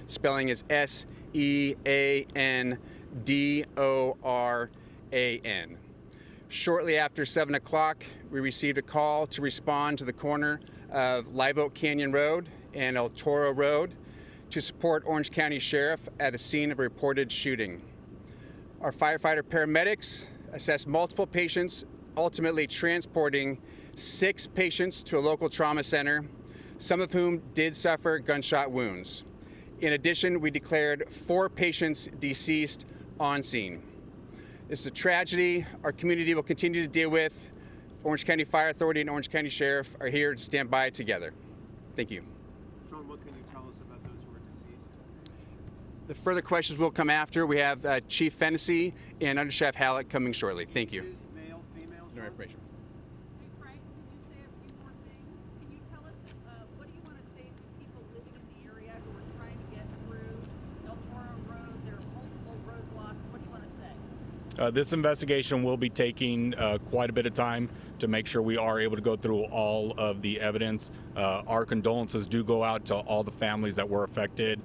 Spelling is Seandoran. Shortly after 7 o'clock, we received a call to respond to the corner of Live Oak Canyon Road and El Toro Road to support Orange County Sheriff at a scene of a reported shooting. Our firefighter paramedics assessed multiple patients, ultimately transporting 6 patients to a local trauma center, some of whom did suffer gunshot wounds. In addition, we declared 4 patients deceased on scene. This is a tragedy our community will continue to deal with. Orange County Fire Authority and Orange County Sheriff are here to stand by together. Thank you. Sean, what can you tell us about those who are deceased? The further questions will come after. We have Chief Fennessy and Under Sheriff Halleck coming shortly. Thank you. Male, female, No information. Hey Frank, can you say a few more things? Can you tell us what do you want to say to people living in the area who are trying to get through El Toro Road? There are multiple roadblocks. What do you want to say? This investigation will be taking quite a bit of time to make sure we are able to go through all of the evidence. Our condolences do go out to all the families that were affected.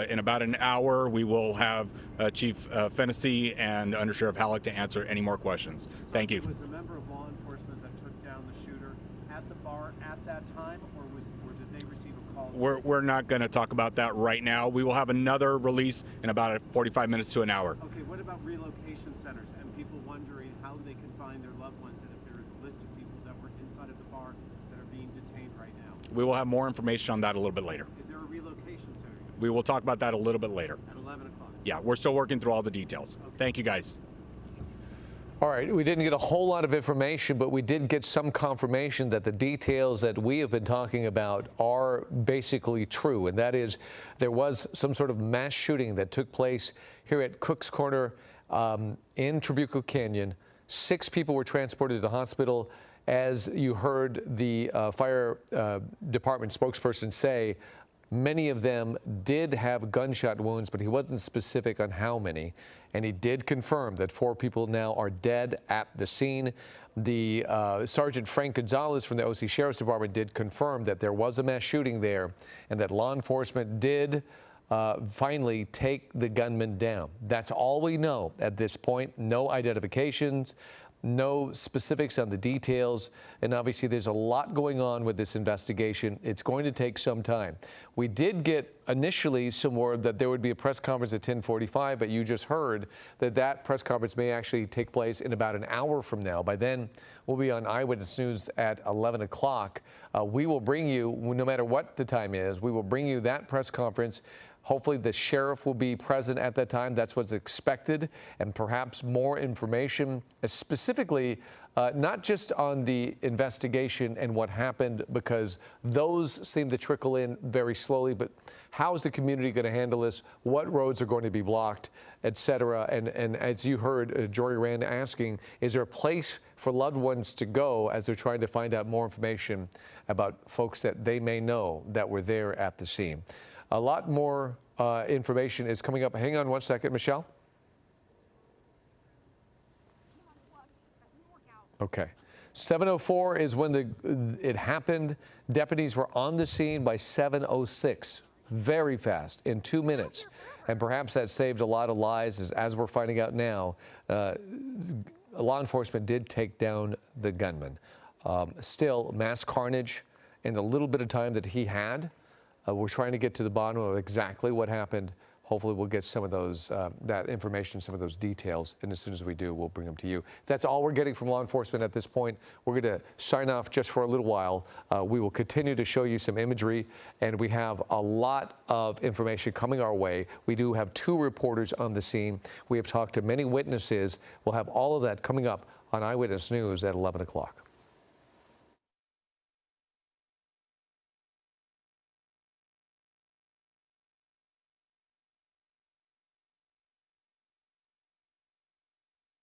In about an hour, we will have Chief Fennessy and Under Sheriff Halleck to answer any more questions. Thank you. Was the member of law enforcement that took down the shooter at the bar at that time, or did they receive a call? We're not going to talk about that right now. We will have another release in about 45 minutes to an hour. Okay, what about relocation centers and people wondering how they can find their loved ones, and if there is a list of people that were inside of the bar that are being detained right now? We will have more information on that a little bit later. Is there a relocation center? We will talk about that a little bit later. At 11 o'clock? Yeah, we're still working through all the details. Okay. Thank you, guys. All right, we didn't get a whole lot of information, but we did get some confirmation that the details that we have been talking about are basically true, and that is there was some sort of mass shooting that took place here at Cook's Corner in Trabuco Canyon. 6 people were transported to the hospital. As you heard the fire department spokesperson say, many of them did have gunshot wounds, but he wasn't specific on how many. And he did confirm that 4 people now are dead at the scene. The Sergeant Frank Gonzalez from the OC Sheriff's Department did confirm that there was a mass shooting there and that law enforcement did finally take the gunman down. That's all we know at this point. No identifications, no specifics on the details, and obviously there's a lot going on with this investigation. It's going to take some time. We did get initially some word that there would be a press conference at 10:45, but you just heard that that press conference may actually take place in about an hour from now. By then, we'll be on Eyewitness News at 11 o'clock. We will bring you, no matter what the time is, we will bring you that press conference. Hopefully the sheriff will be present at that time. That's what's expected, and perhaps more information, specifically not just on the investigation and what happened, because those seem to trickle in very slowly, but how is the community going to handle this? What roads are going to be blocked, et cetera? And as you heard Jory Rand asking, is there a place for loved ones to go as they're trying to find out more information about folks that they may know that were there at the scene? A lot more information is coming up. Hang on one second, Michelle. Okay. 7:04 is when it happened. Deputies were on the scene by 7:06. Very fast, in 2 minutes. And perhaps that saved a lot of lives, as we're finding out now. Law enforcement did take down the gunman. Still, mass carnage in the little bit of time that he had. We're trying to get to the bottom of exactly what happened. Hopefully we'll get some of those, that information, some of those details, and as soon as we do, we'll bring them to you. That's all we're getting from law enforcement at this point. We're going to sign off just for a little while. We will continue to show you some imagery, and we have a lot of information coming our way. We do have 2 reporters on the scene. We have talked to many witnesses. We'll have all of that coming up on Eyewitness News at 11 o'clock.